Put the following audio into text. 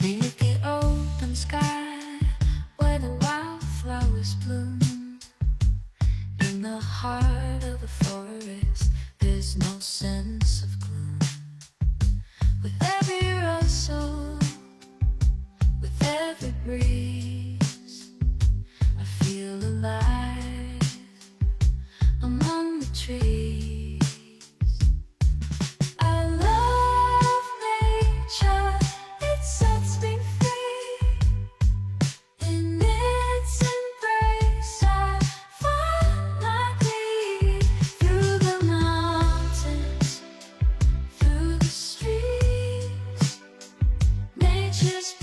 Beneath the open sky, where the wildflowers bloom, in the heart of the forest, there's no sense of gloom. With every rustle, with every breeze, I feel alive among the trees. I love nature, it sets me free. In its embrace I find my peace. Through the mountains, through the streets, nature's